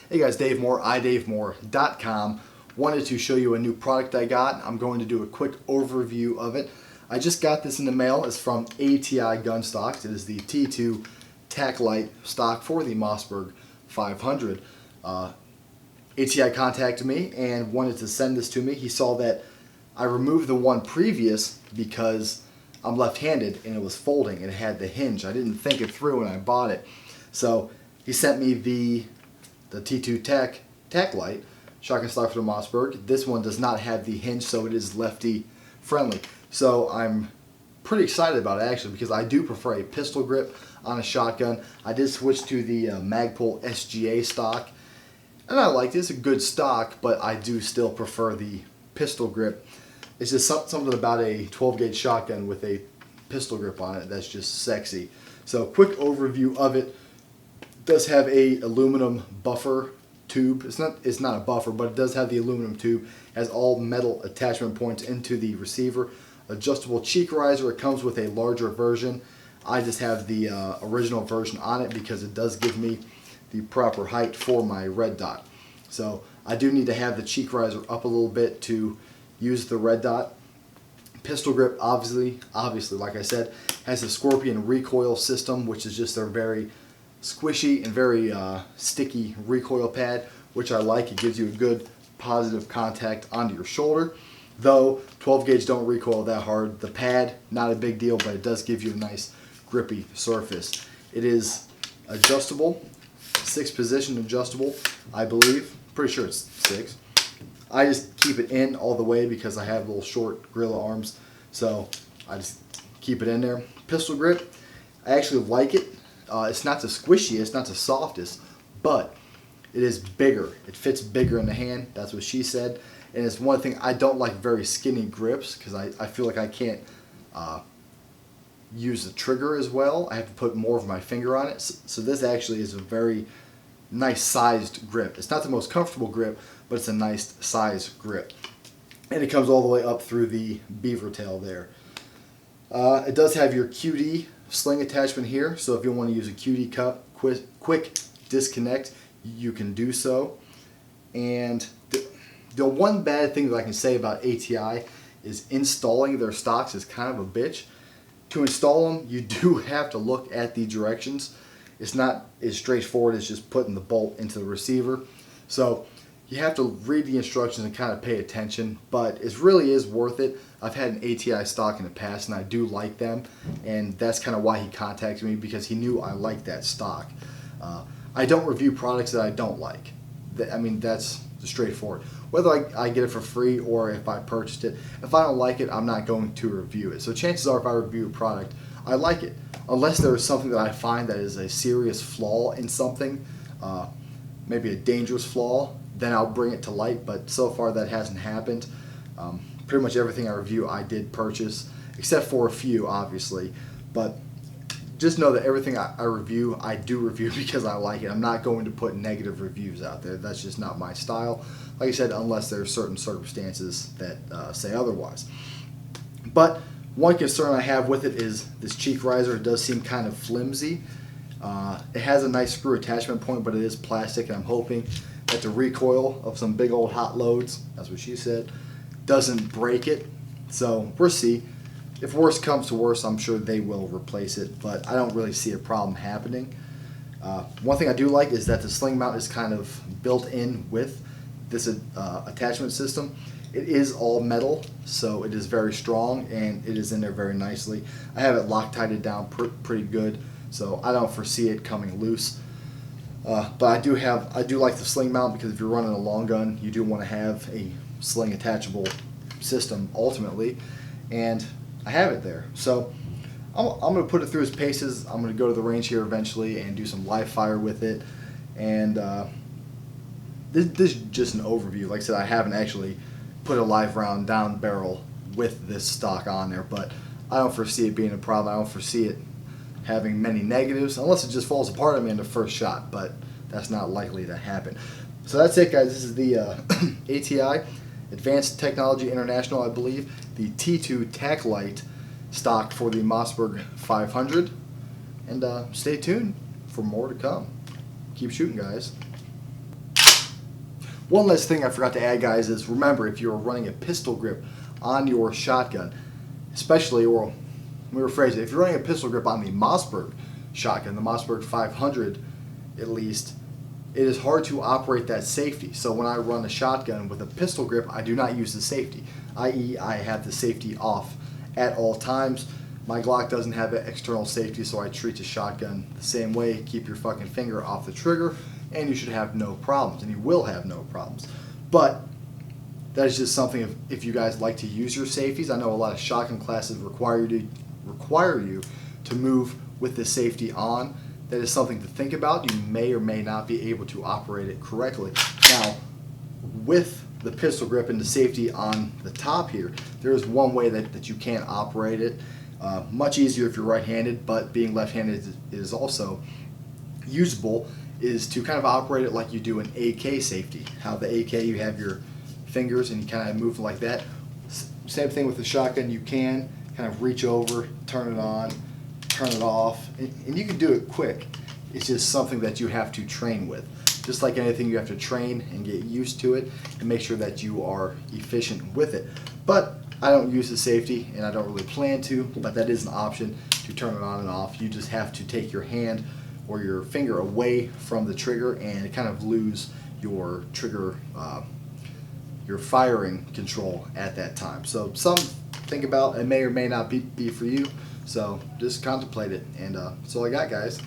Hey guys, Dave Moore, idavemore.com. Wanted to show you a new product I got. I'm going to do a quick overview of it. I just got this in the mail. It's from ATI gun stocks. It is the T2 Tactlite Stock for the Mossberg 500. ATI contacted me and wanted to send this to me. He saw that I removed the one previous because I'm left-handed and it was folding and it had the hinge. I didn't think it through when I bought it. So he sent me the T2 Tactlite shotgun stock for the Mossberg. This one does not have the hinge, so it is lefty friendly. So I'm pretty excited about it actually, because I do prefer a pistol grip on a shotgun. I did switch to the Magpul SGA stock, and I like it. It's a good stock, but I do still prefer the pistol grip. It's just something about a 12 gauge shotgun with a pistol grip on it that's just sexy. So quick overview of it. It does have a aluminum buffer tube. It's not a buffer, but it does have the aluminum tube. It has all metal attachment points into the receiver. Adjustable cheek riser. It comes with a larger version. I just have the original version on it because it does give me the proper height for my red dot. So I do need to have the cheek riser up a little bit to use the red dot. Pistol grip, obviously, like I said, has a Scorpion recoil system, which is just their very squishy and very sticky recoil pad, which I like. It gives you a good positive contact onto your shoulder. Though 12 gauge don't recoil that hard. The pad, not a big deal, but it does give you a nice grippy surface. It is adjustable, 6 position adjustable, I believe. Pretty sure it's 6. I just keep it in all the way because I have little short gorilla arms, so I just keep it in there. Pistol grip, I actually like it. It's not the squishiest, not the softest, but it is bigger. It fits bigger in the hand. That's what she said. And it's one thing I don't like, very skinny grips, because I feel like I can't use the trigger as well. I have to put more of my finger on it. So this actually is a very nice sized grip. It's not the most comfortable grip, but it's a nice sized grip. And it comes all the way up through the beaver tail there. It does have your QD sling attachment here, so if you want to use a QD cup, quick disconnect, you can do so. And the one bad thing that I can say about ATI is installing their stocks is kind of a bitch. To install them, you do have to look at the directions. It's not as straightforward as just putting the bolt into the receiver. So you have to read the instructions and kind of pay attention, but it really is worth it. I've had an ATI stock in the past and I do like them, and that's kind of why he contacted me, because he knew I liked that stock. I don't review products that I don't like. I mean, that's straightforward. Whether I get it for free or if I purchased it, if I don't like it, I'm not going to review it. So chances are if I review a product, I like it. Unless there is something that I find that is a serious flaw in something, maybe a dangerous flaw, then I'll bring it to light, but so far that hasn't happened. Pretty much everything I review I did purchase, except for a few obviously, but just know that everything I review, I do review because I like it. I'm not going to put negative reviews out there. That's just not my style. Like I said, unless there are certain circumstances that say otherwise. But one concern I have with it is this cheek riser. It does seem kind of flimsy. It has a nice screw attachment point, but it is plastic, and I'm hoping that the recoil of some big old hot loads, that's what she said, doesn't break it. So we'll see. If worse comes to worse, I'm sure they will replace it, but I don't really see a problem happening. One thing I do like is that the sling mount is kind of built in with this attachment system. It is all metal, so it is very strong, and it is in there very nicely. I have it Loctited down pretty good, so I don't foresee it coming loose. But I do like the sling mount, because if you're running a long gun, you do want to have a sling attachable system ultimately, and I have it there. So I'm going to put it through its paces. I'm going to go to the range here eventually and do some live fire with it. And this is just an overview. Like I said, I haven't actually put a live round down barrel with this stock on there, but I don't foresee it being a problem. I don't foresee it having many negatives, unless it just falls apart on me in the first shot, but that's not likely to happen. So that's it, guys. This is the ATI Advanced Technology International, I believe, the T2 Tactlite stock for the Mossberg 500. And stay tuned for more to come. Keep shooting, guys. One last thing I forgot to add, guys, is remember, if you're running a pistol grip on your shotgun, especially, or let me rephrase it, if you're running a pistol grip on the Mossberg shotgun, the Mossberg 500 at least, it is hard to operate that safety. So when I run a shotgun with a pistol grip, I do not use the safety, i.e. I have the safety off at all times. My Glock doesn't have an external safety, so I treat the shotgun the same way. Keep your fucking finger off the trigger, and you should have no problems, and you will have no problems. But that is just something, if you guys like to use your safeties. I know a lot of shotgun classes require you to move with the safety on. That is something to think about. You may or may not be able to operate it correctly. Now, with the pistol grip and the safety on the top here, there is one way that you can operate it. Much easier if you're right-handed, but being left-handed is also usable, is to kind of operate it like you do an AK safety. How the AK, you have your fingers and you kind of move like that. Same thing with the shotgun. You can kind of reach over, turn it on, turn it off, and you can do it quick. It's just something that you have to train with. Just like anything, you have to train and get used to it and make sure that you are efficient with it. But I don't use the safety, and I don't really plan to, but that is an option to turn it on and off. You just have to take your hand or your finger away from the trigger and kind of lose your trigger, your firing control at that time. So some think about, it may or may not be for you. So just contemplate it, and that's all I got, guys.